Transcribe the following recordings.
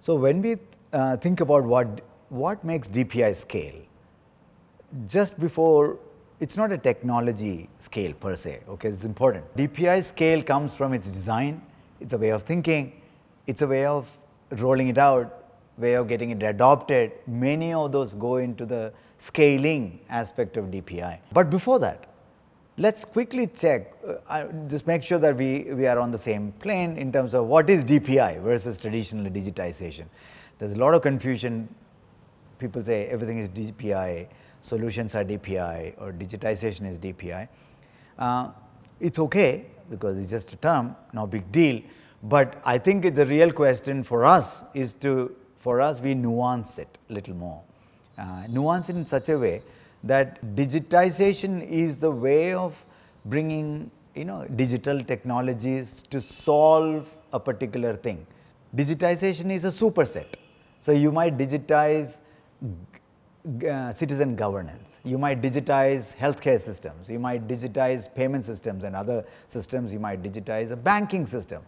So when we think about what makes DPI scale, just before, it's not a technology scale per se, okay, it's important. DPI scale comes from its design, it's a way of thinking, it's a way of rolling it out, way of getting it adopted. Many of those go into the scaling aspect of DPI. But before that, let's quickly check, just make sure that we are on the same plane in terms of what is DPI versus traditional digitization. There's a lot of confusion. People say everything is DPI, solutions are DPI, or digitization is DPI. It's okay because it's just a term, no big deal. But I think the real question for us is we nuance it a little more. Nuance it in such a way that digitization is the way of bringing digital technologies to solve a particular thing. Digitization is a superset. So you might digitize citizen governance, you might digitize healthcare systems, you might digitize payment systems and other systems, you might digitize a banking system.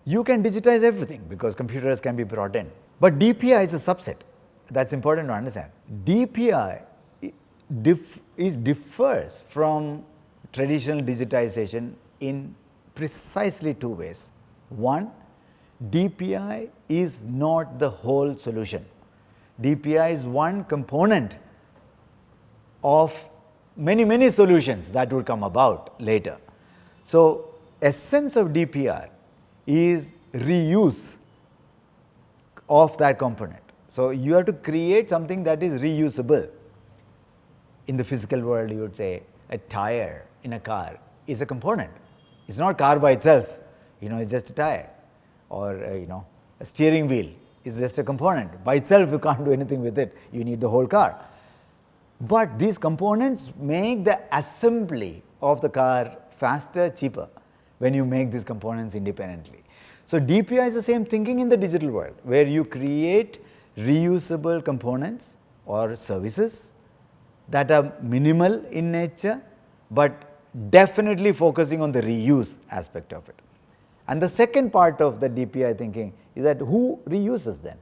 You can digitize everything because computers can be brought in. But DPI is a subset. That's important to understand. DPI differs from traditional digitization in precisely two ways. One, DPI is not the whole solution. DPI is one component of many solutions that would come about later. So, essence of DPI is reuse of that component. So, you have to create something that is reusable. In the physical world, you would say a tire in a car is a component. It's not a car by itself, it's just a tire, or a steering wheel is just a component. By itself, you can't do anything with it. You need the whole car. But these components make the assembly of the car faster, cheaper when you make these components independently. So, DPI is the same thinking in the digital world, where you create reusable components or services that are minimal in nature, but definitely focusing on the reuse aspect of it. And the second part of the DPI thinking is that who reuses them?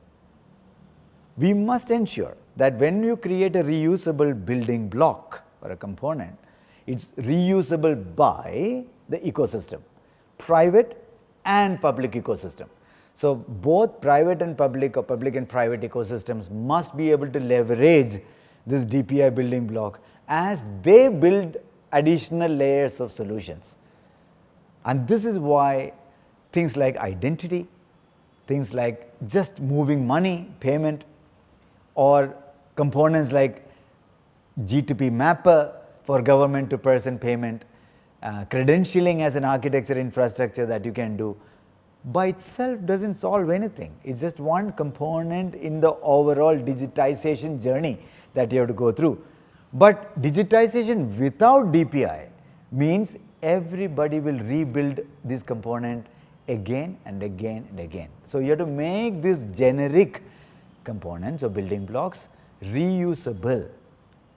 We must ensure that when you create a reusable building block or a component, it's reusable by the ecosystem, private and public ecosystem. So, both private and public, or public and private ecosystems must be able to leverage this DPI building block as they build additional layers of solutions. And this is why things like identity, things like just moving money, payment, or components like G2P mapper for government to person payment, credentialing as an architecture infrastructure that you can do, by itself doesn't solve anything. It's just one component in the overall digitization journey that you have to go through. But digitization without DPI means everybody will rebuild this component again and again and again. So, you have to make these generic components or building blocks reusable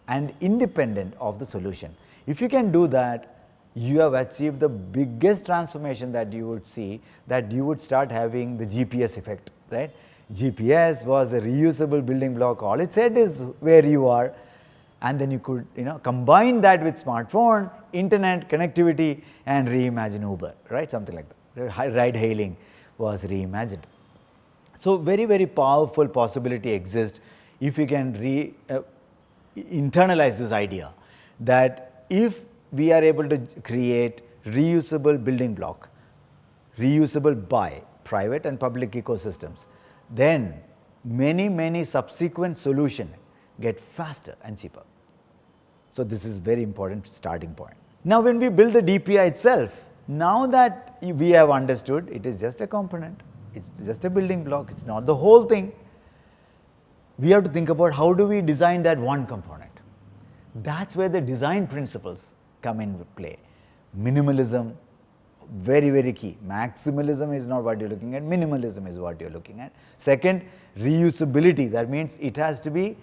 and independent of the solution. If you can do that, you have achieved the biggest transformation that you would see, that you would start having the GPS effect, right? GPS was a reusable building block. All it said is where you are, and then you could combine that with smartphone, internet, connectivity, and reimagine Uber, right? Something like that. Ride hailing was reimagined. So, very powerful possibility exists if you can internalize this idea that if we are able to create reusable building block, reusable by private and public ecosystems, then many subsequent solutions get faster and cheaper. So, this is very important starting point. Now, when we build the DPI itself, now that we have understood it is just a component, it's just a building block, it's not the whole thing, we have to think about how do we design that one component. That's where the design principles come in play. Minimalism, very key. Maximalism is not what you're looking at, minimalism is what you're looking at. Second, reusability, that means it has to be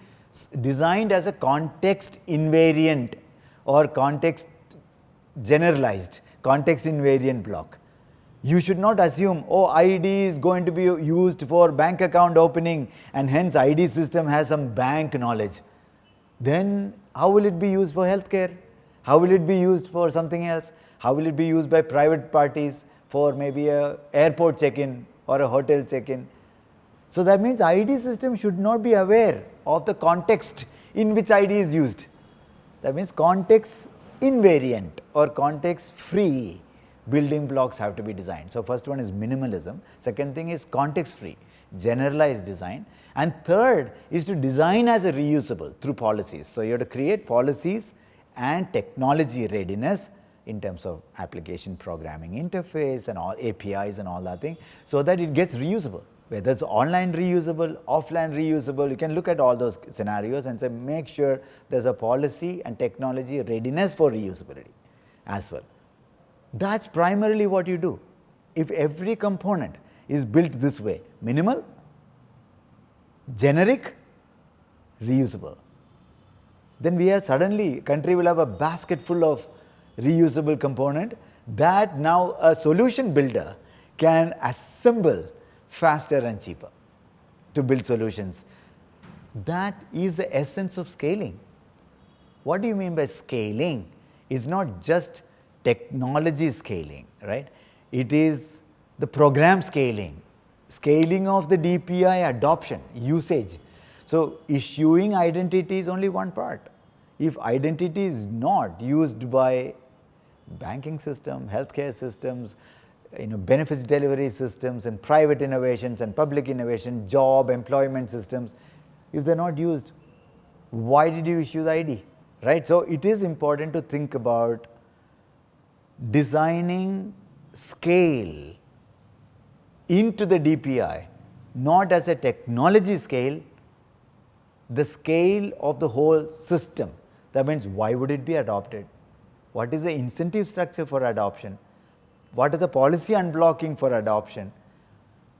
designed as a context invariant or context generalized, context invariant block. You should not assume, oh, ID is going to be used for bank account opening and hence ID system has some bank knowledge. Then how will it be used for healthcare? How will it be used for something else? How will it be used by private parties for maybe a airport check-in or a hotel check-in? So that means ID system should not be aware of the context in which ID is used. That means context invariant or context free building blocks have to be designed. So first one is minimalism, second thing is context free, generalized design, and third is to design as a reusable through policies. So you have to create policies and technology readiness in terms of application programming interface and all APIs and all that thing, so that it gets reusable. Whether it's online reusable, offline reusable, you can look at all those scenarios and say make sure there's a policy and technology readiness for reusability as well. That's primarily what you do. If every component is built this way, minimal, generic, reusable, then we have suddenly, country will have a basket full of reusable component that now a solution builder can assemble faster and cheaper to build solutions. That is the essence of scaling. What do you mean by scaling? It's not just technology scaling, right? It is the program scaling, scaling of the DPI adoption, usage. So issuing identity is only one part. If identity is not used by banking system, healthcare systems, benefits delivery systems and private innovations and public innovation, job, employment systems, if they're not used, why did you issue the ID, right? So it is important to think about designing scale into the DPI, not as a technology scale, the scale of the whole system. That means why would it be adopted? What is the incentive structure for adoption? What is the policy unblocking for adoption?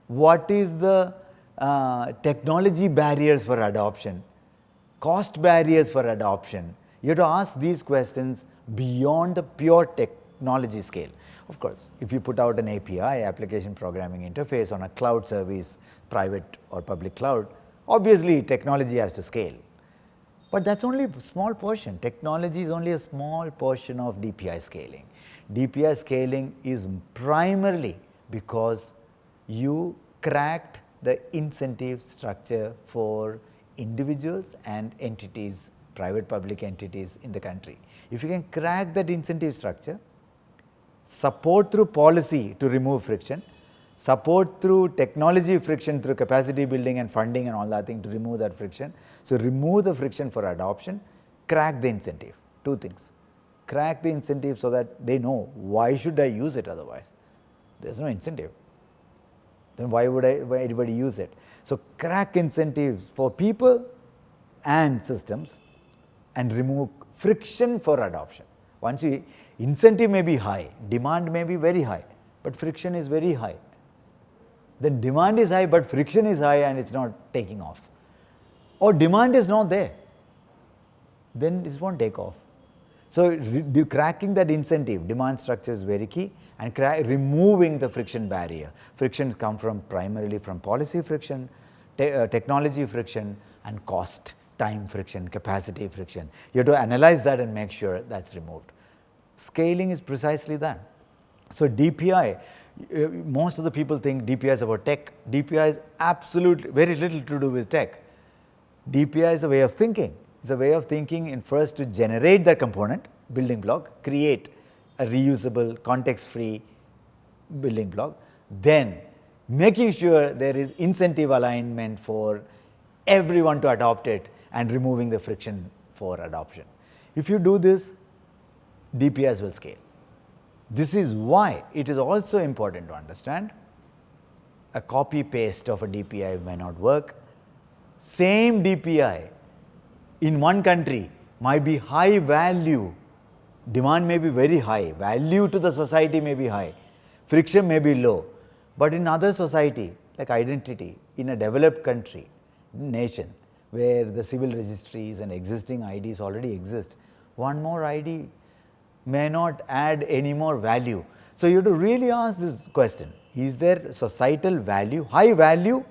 What is the technology barriers for adoption? Cost barriers for adoption? You have to ask these questions beyond the pure technology scale. Of course, if you put out an API, application programming interface on a cloud service, private or public cloud, obviously technology has to scale. But that's only a small portion. Technology is only a small portion of DPI scaling. DPI scaling is primarily because you cracked the incentive structure for individuals and entities, private public entities in the country. If you can crack that incentive structure, support through policy to remove friction, support through technology friction through capacity building and funding and all that thing to remove that friction. So remove the friction for adoption, crack the incentive. Two things. Crack the incentive so that they know why should I use it otherwise. There's no incentive. Then why would anybody use it? So crack incentives for people and systems and remove friction for adoption. Once you, incentive may be high, demand may be very high, but friction is very high. Then demand is high but friction is high and it's not taking off. Or demand is not there, then it won't take off. So cracking that incentive, demand structure is very key, and removing the friction barrier. Frictions come from primarily from policy friction, technology friction and cost, time friction, capacity friction. You have to analyze that and make sure that's removed. Scaling is precisely that. So DPI, most of the people think DPI is about tech. DPI is absolutely very little to do with tech. DPI is a way of thinking. It's a way of thinking in first to generate that component, building block, create a reusable, context-free building block, then making sure there is incentive alignment for everyone to adopt it and removing the friction for adoption. If you do this, DPIs will scale. This is why it is also important to understand a copy-paste of a DPI may not work. Same DPI in one country might be high value, demand may be very high, value to the society may be high, friction may be low, but in other society like identity in a developed country, nation where the civil registries and existing IDs already exist, one more ID may not add any more value. So you have to really ask this question, is there societal value, high value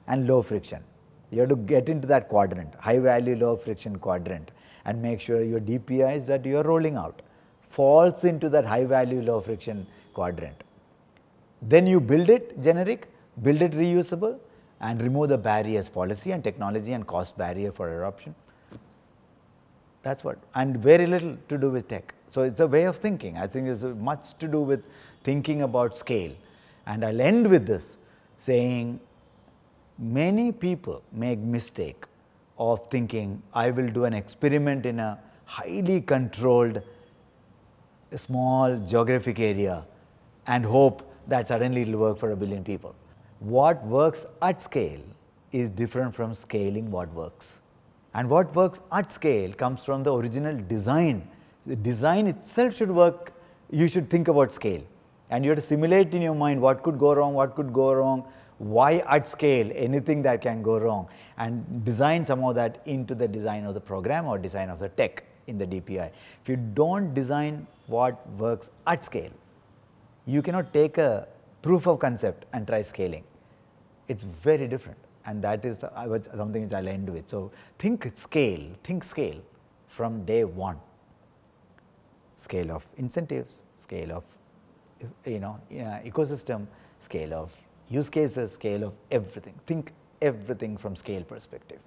and low friction? You have to get into that quadrant, high value, low friction quadrant, and make sure your DPIs that you are rolling out falls into that high value, low friction quadrant. Then you build it generic, build it reusable, and remove the barriers, policy and technology and cost barrier for adoption. That's what, and very little to do with tech. So it's a way of thinking. I think it's much to do with thinking about scale. And I'll end with this saying, many people make mistake of thinking, I will do an experiment in a highly controlled, small geographic area and hope that suddenly it will work for 1 billion people. What works at scale is different from scaling what works. And what works at scale comes from the original design. The design itself should work, you should think about scale. And you have to simulate in your mind what could go wrong, why at scale, anything that can go wrong, and design some of that into the design of the program or design of the tech in the DPI. If you don't design what works at scale, you cannot take a proof of concept and try scaling. It's very different, and that is something which I'll end with. So think scale from day one. Scale of incentives, scale of ecosystem, scale of use cases, scale of everything. Think everything from scale perspective.